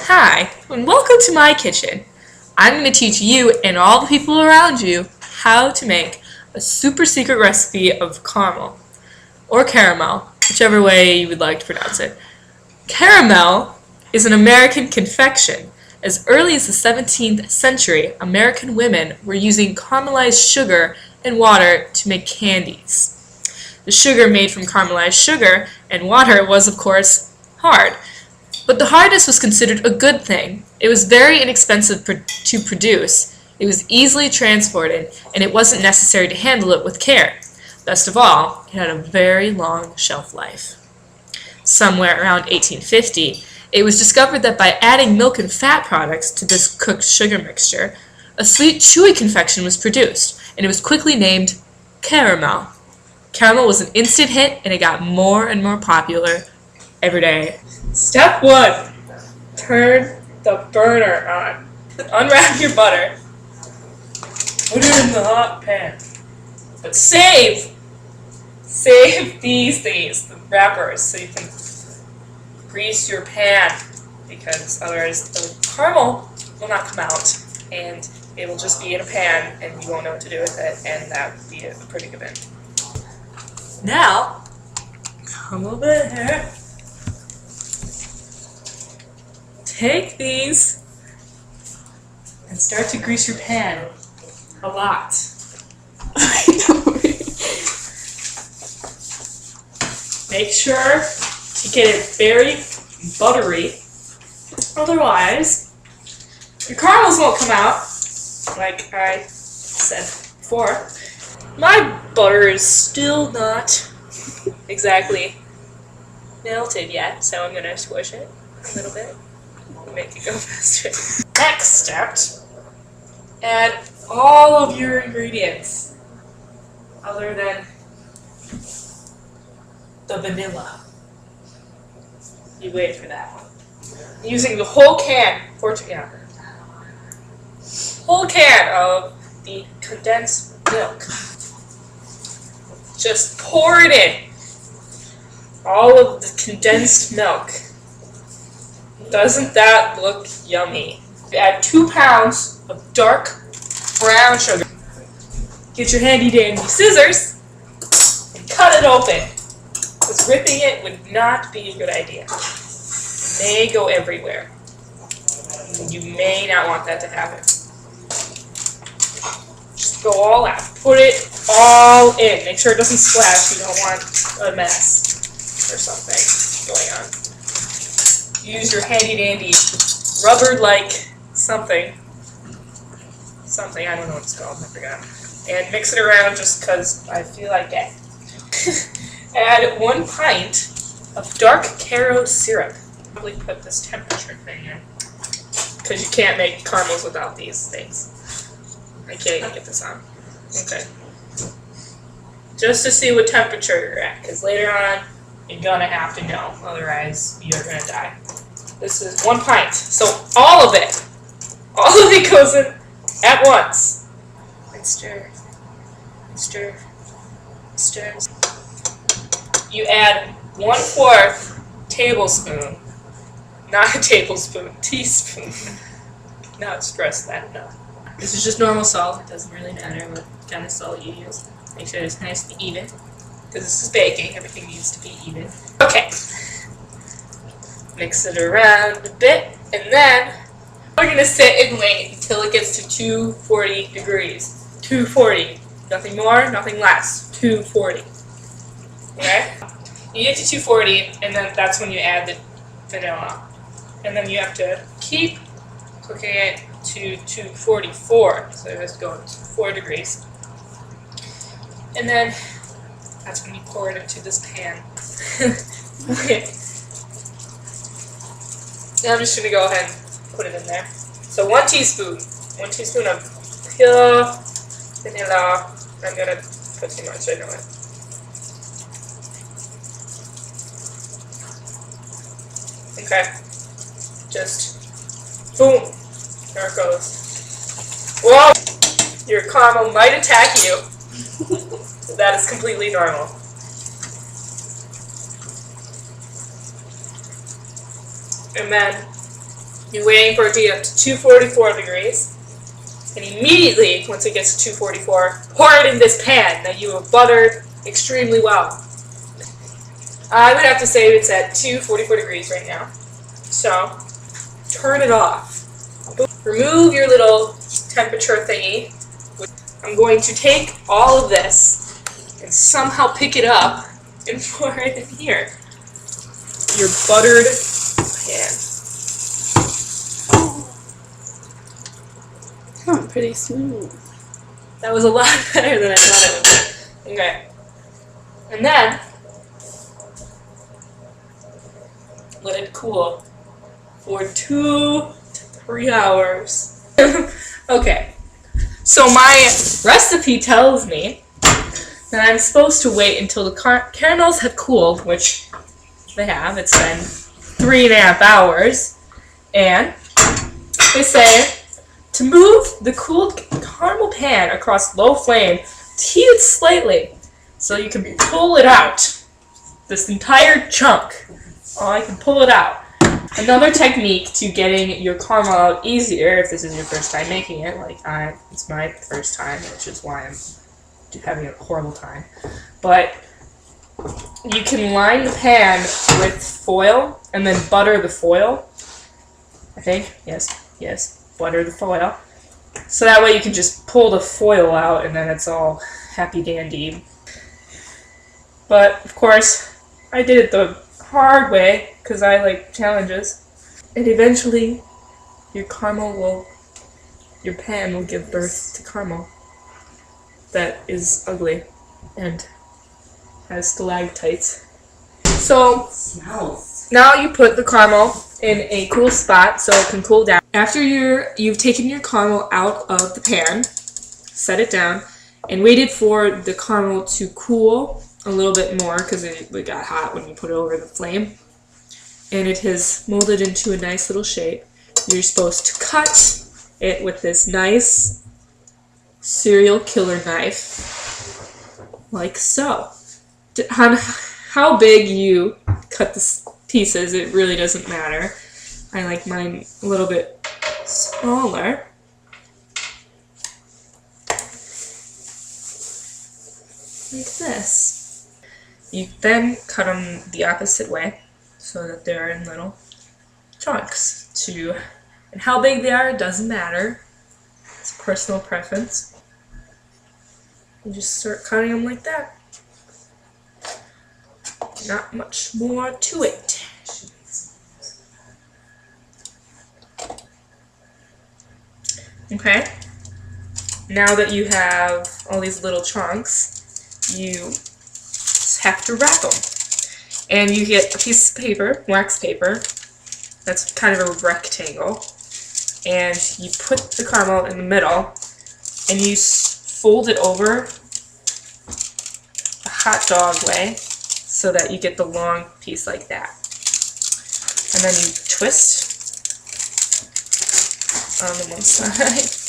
Hi, and welcome to my kitchen. I'm going to teach you and all the people around you how to make a super secret recipe of caramel, or caramel, whichever way you would like to pronounce it. Caramel is an American confection. As early as the 17th century, American women were using caramelized sugar and water to make candies. The sugar made from caramelized sugar and water was, of course, hard. But the hardness was considered a good thing. It was very inexpensive to produce, it was easily transported, and it wasn't necessary to handle it with care. Best of all, it had a very long shelf life. Somewhere around 1850, it was discovered that by adding milk and fat products to this cooked sugar mixture, a sweet, chewy confection was produced, and it was quickly named caramel. Caramel was an instant hit, and it got more and more popular every day. Step 1. Turn the burner on. Unwrap your butter. Put it in the hot pan. But save these things, the wrappers, so you can grease your pan, because otherwise the caramel will not come out and it will just be in a pan and you won't know what to do with it, and that would be a pretty good event. Now, come over here. Take these and start to grease your pan a lot. Make sure to get it very buttery, otherwise your caramels won't come out, like I said before. My butter is still not exactly melted yet, so I'm going to squish it a little bit. Make it go faster. Next step, add all of your ingredients other than the vanilla. You wait for that. Using the whole can, whole can of the condensed milk. Just pour it in. All of the condensed milk. Doesn't that look yummy? Add 2 pounds of dark brown sugar. Get your handy dandy scissors and cut it open, because ripping it would not be a good idea. It may go everywhere. You may not want that to happen. Just go all out. Put it all in. Make sure it doesn't splash. You don't want a mess or something going on. Use your handy-dandy rubber-like something, I don't know what it's called, I forgot, and mix it around just because I feel like it. Add 1 pint of dark Caro syrup. Probably put this temperature thing in, because you can't make caramels without these things. I can't even get this on. Okay. Just to see what temperature you're at, because later on, you're gonna have to know, otherwise you're gonna die. This is 1 pint, so all of it goes in at once. And stir, and stir, and stir. You add 1/4 tablespoon, not a tablespoon, teaspoon. Not stress that enough. This is just normal salt. It doesn't really matter what kind of salt you use. Make sure it's nice and even, because this is baking. Everything needs to be even. Okay. Mix it around a bit, and then we're going to sit and wait until it gets to 240 degrees. 240. Nothing more, nothing less. 240. Okay? You get to 240, and then that's when you add the vanilla. And then you have to keep cooking it to 244. So it has to go to 4 degrees. And then that's when you pour it into this pan. Okay. Now I'm just going to go ahead and put it in there. So 1 teaspoon of pure vanilla. I'm going to put too much, I know it. Okay. Just boom. There it goes. Whoa! Your caramel might attack you. That is completely normal. And then You're waiting for it to get up to 244 degrees. And immediately, once it gets to 244, pour it in this pan that you have buttered extremely well. I would have to say it's at 244 degrees right now. So, turn it off. Remove your little temperature thingy. I'm going to take all of this and somehow pick it up and pour it in here. Your buttered pan. Oh, pretty smooth. That was a lot better than I thought it would be. Okay. And then, let it cool for 2 to 3 hours. Okay. So my recipe tells me that I'm supposed to wait until the caramels have cooled, which they have. It's been 3.5 hours. And they say to move the cooled caramel pan across low flame, heat it slightly so you can pull it out. This entire chunk. Oh, I can pull it out. Another technique to getting your caramel out easier, if this is your first time making it, like it's my first time, which is why I'm having a horrible time. But you can line the pan with foil and then butter the foil. I think, yes, butter the foil. So that way you can just pull the foil out and then it's all happy dandy. But of course, I did it the hard way because I like challenges. And eventually, your pan will give birth to caramel that is ugly and has stalactites. So now you put the caramel in a cool spot so it can cool down. After you've taken your caramel out of the pan, set it down, and waited for the caramel to cool a little bit more because it got hot when you put it over the flame. And it has molded into a nice little shape. You're supposed to cut it with this nice serial killer knife, like so. How big you cut the pieces, it really doesn't matter. I like mine a little bit smaller. Like this. You then cut them the opposite way so that they're in little chunks. And how big they are doesn't matter. It's personal preference. You just start cutting them like that. Not much more to it. Okay. Now that you have all these little chunks, you have to wrap them. And you get a piece of paper, wax paper, that's kind of a rectangle, and you put the caramel in the middle, and you fold it over a hot dog way so that you get the long piece like that. And then you twist on the one side.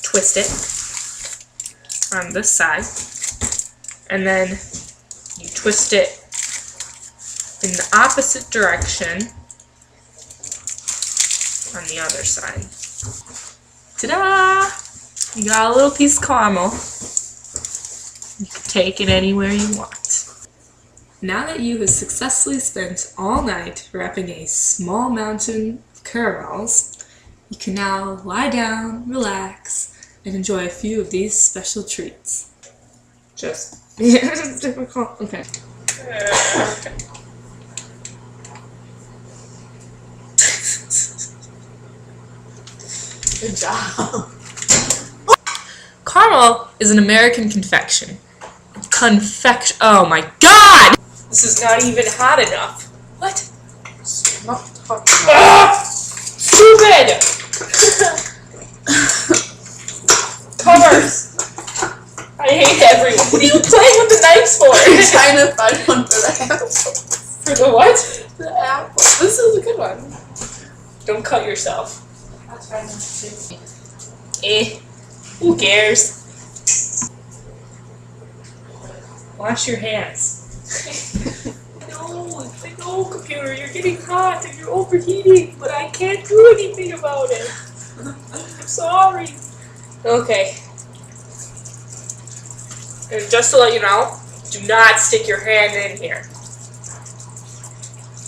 Twist it on this side, and then you twist it in the opposite direction on the other side. Ta-da! You got a little piece of caramel. You can take it anywhere you want. Now that you have successfully spent all night wrapping a small mountain of caramels, you can now lie down, relax, and enjoy a few of these special treats. Just, it's difficult. Okay. Good job. Caramel is an American confection. Oh my god! This is not even hot enough. What? Not hot. Stupid! Covers! I hate everyone. What are you playing with the knives for? I'm trying to find one for the apple. For the what? The apple. This is a good one. Don't cut yourself. I'll try not to. Who cares? Wash your hands. I know, computer, you're getting hot and you're overheating, but I can't do anything about it. I'm sorry. Okay. And just to let you know, do not stick your hand in here.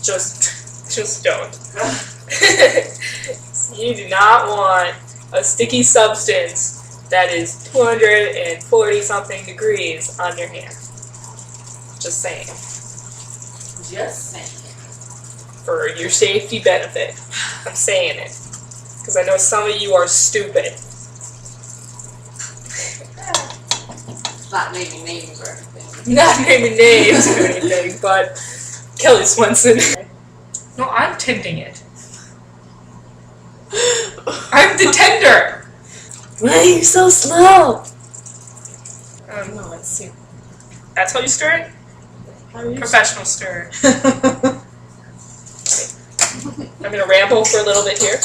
Just don't. You do not want a sticky substance that is 240 something degrees on your hand. Just saying. Just saying. For your safety benefit. I'm saying it. Because I know some of you are stupid. Not naming names or anything. Not naming names or anything, but Kelly Swenson. No, I'm tinting it. I'm the tender! Why are you so slow? No, let's see. That's how you stir it? Professional stir. I'm gonna ramble for a little bit here.